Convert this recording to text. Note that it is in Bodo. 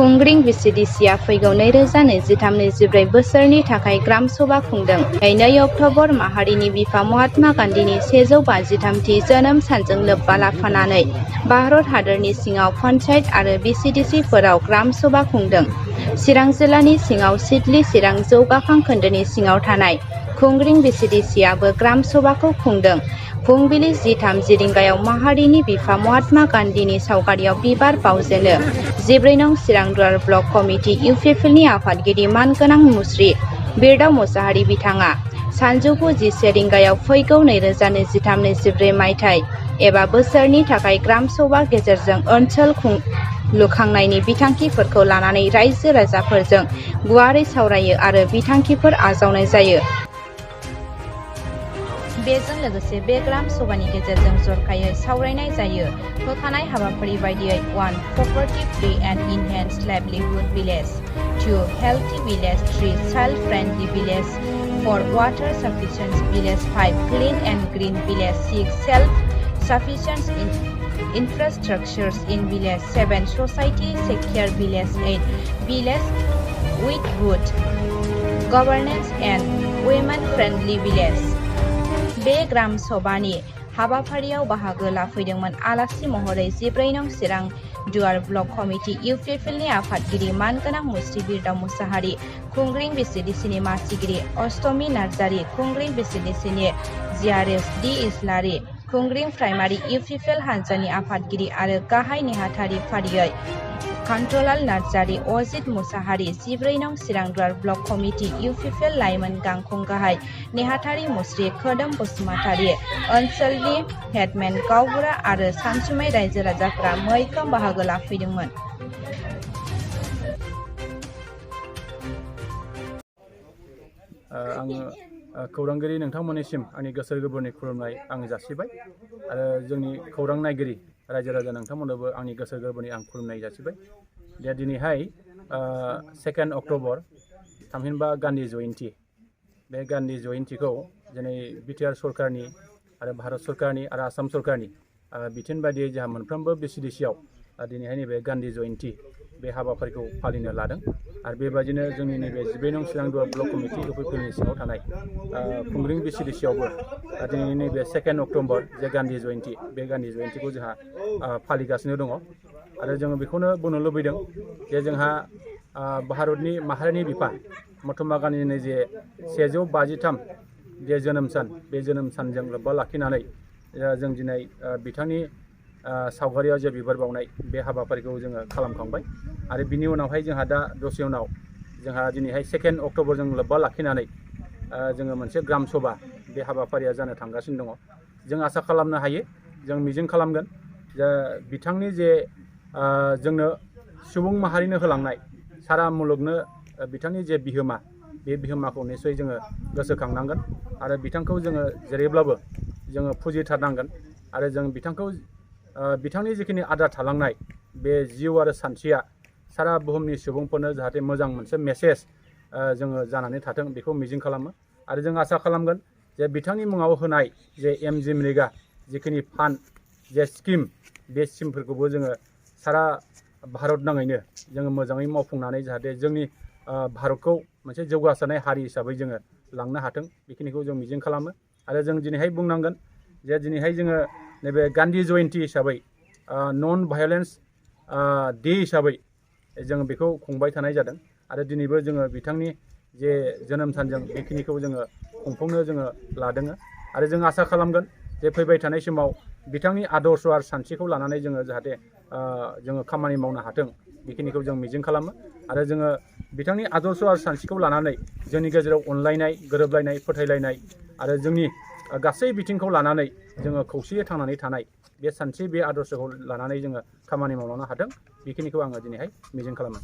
खुंग्रिं VCDCआ फैगौ 2023-24 बोसोरनि थाखाय ग्राम सभा खुंदों। 2 अक्ट'बर माहारिनि बिफा महात्मा गान्धीनि 153थि जोनोम सानजों लोब्बा लाफानानै भारत हादरनि सिङाव पन्चायत आरो VCDCफोराव ग्राम सभा खुंदों। चिरां जिल्लानि सिङाव सिडली चिरां जौगाखां खोन्दोनि सिङाव थानाय खुंग्रिं VCDCआबो ग्राम सभाखौ खुंदों। फुंबिलि 10:30 रिंगायाव माहारिनि बिफा महात्मा गान्धीनि सावगारियाव बिबार बावजेनो 14 नं चिरां दुवार ब्लक कमिटि इउपिपिएलनि आफादगिरि मानगोनां मुस्रि बिरदाव मुसाहारि बिथाङा सानजौफु 11 रिंगायाव फैगौ 2023-24 मायथाइ एबा बोसोरनि थाखाय ग्राम सभा गेजेरजों ओनसोल लुखांनायनि बिथांखिफोरखौ लानानै रायजो राजाफोरजों गुवारै सावरायो आरो बिथांखिफोर आजावनाय जायो। बेजों लोगोसे बे ग्राम सभानि गेजेरजों जर'खायै सावरायनाय जायो। होखानाय हाबाफारि बायदियै 1. Poverty Free and Enhanced Livelihood Village 2. Healthy Village 3. Child Friendly Village 4. Water Sufficient Village 5. Clean and Green Village 6. Self-Sufficient Infrastructures in Village 7. Society Secure Village 8. Village with Good Governance and Women Friendly Village। बे ग्राम सभानि हाबाफारियाव बाहागो लाफैदोंमोन आलासि महरै 14 नं चिरां दुवार ब्लक कमिटि इउपिपिएलनि आफादगिरि मानगोनां मुस्रि बिरदाव मुसाहारि, खुंग्रिं VCDCनि मासिगिरि अष्टमी नार्जारि, खुंग्रिं VCDCनि जिआरएस डि इस्लारि, खुंग्रिं प्राइमारि इउपिपिएल हानजानि आफादगिरि आरो गाहाय नेहाथारि फारियै कान्ट्रलाल नार्जारि, अजित मुसाहारि, 14 नं चिरां दुवार ब्लक कमिटि इउपिपिएल लाइमोन गांखं गाहाय नेहाथारि मुस्रि खोदोम बसुमतारि, ओनसोलनि हेडमेन गावबुरा आरो सानसुमै रायजो राजाफोरा मैखोम बाहागो लाफैदोंमोन। आङो खौरांगिरि नोंथांमोननिसिम आंनि गोसो गोरबोनि खुलुमनाय आं जासिबाय आरो जोंनि खौरां नायगिरि रायजो राजा नोंथांमोननोबो आंनि गोसो गोरबोनि आं खुलुमनाय जासिबाय। दा दिनैहाय 2 अक्ट'बर थामहिनबा गान्धी जयन्ती। बे गान्धी जयन्तीखौ दिनै बिटिआर सरकारनि आरो भारत सरकारनि आरो आसाम सरकारनि बिथोन बायदियै जोंहा मोनफ्रोमबो VCDCआव दिनैहाय नैबे गान्धी जयन्ती बे हाबाफारिखौ फालिनो लादों आरो बेबायदिनो जोंनि नैबे 14 नं चिरां दुवार ब्लक कमिटि इउपिपिएलनि सिङाव थानाय खुंग्रिं VCDCआवबो दिनैनि नैबे 2 अक्ट'बर जे गान्धी जयन्ती बे गान्धी जयन्तीखौ जोंहा फालिगासिनो दङ आरो जोङो बेखौनो बुंनो लुबैदों जे जोंहा भारतनि माहारिनि बिफा महात्मा गान्धीनि जे 153 जे जोनोम सान बे जोनोम सानजों लोब्बा लाखिनानै जों दिनै बिथांनि सावगारियाव जे बिबार बावनाय बे हाबाफारिखौ जोङो खालामखांबाय आरो बिनि उनावहाय जोंहा दा दसे उनाव जोंहा दिनैहाय 2 अक्ट'बरजों लोब्बा लाखिनानै जोङो मोनसे ग्राम सभा बे हाबाफारिया जानो थांगासिनो दङ। जों आसा खालामनो हायो, जों मिजिं खालामगोन जे बिथांनि जे जोंनो सुबुं माहारिनो होलांनाय सारा मुलुगनो बिथांनि जे बिहोमा बे बिहोमाखौ निस्सय जोङो गोसोखांनांगोन आरो बिथांखौ जोङो जेरैब्लाबो जोङो फुजिथारनांगोन आरो जों बिथांखौ बिथांनि जिखिनि आद्रा थालांनाय बे जिउ आरो सानस्रिया सारा बुहुमनि सुबुंफोरनो जाहाथे मोजां मोनसे मेसेज जोङो जानानै थाथों बेखौ मिजिं खालामो आरो जों आसा खालामगोन जे बिथांनि मुङाव होनाय जे MGNREGA जिखिनि फान्ड जे स्किम बे स्किमफोरखौबो जोङो सारा भारत नाङैनो जोङो मोजाङै मावफुंनानै जाहाथे जोंनि भारतखौ मोनसे जौगासारनाय हारि हिसाबै जोङो लांनो हाथों बेखिनिखौ जों मिजिं खालामो आरो जों दिनैहाय बुंनांगोन जे दिनैहाय जोङो नैबे गान्धी जयन्ती हिसाबै नन भायलेन्स डे हिसाबै जोङो बेखौ खुंबाय थानाय जादों आरो दिनैबो जोङो बिथांनि जे जोनोम सानजों बेखिनिखौ जोङो खुंफुंनो जोङो लादों आरो जों आसा खालामगोन जे फैबाय थानाय समाव बिथांनि आदर्श आरो सानस्रिखौ लानानै जोङो जाहाथे जोङो खामानि मावनो हाथों बेखिनिखौ जों मिजिं खालामो आरो जोङो बिथांनि आदर्श आरो सानस्रिखौ लानानै जोंनि गेजेराव अनलायनाय, गोरोबलायनाय, फोथायलायनाय आरो जोंनि गासै बिथिंखौ लानानै जोङो खौसेयै थांनानै थानाय बे सानस्रि बे आदर्शखौ लानानै जोङो खामानि मावलांनो हाथों बेखिनिखौ आङो दिनैहाय मिजिं खालामो।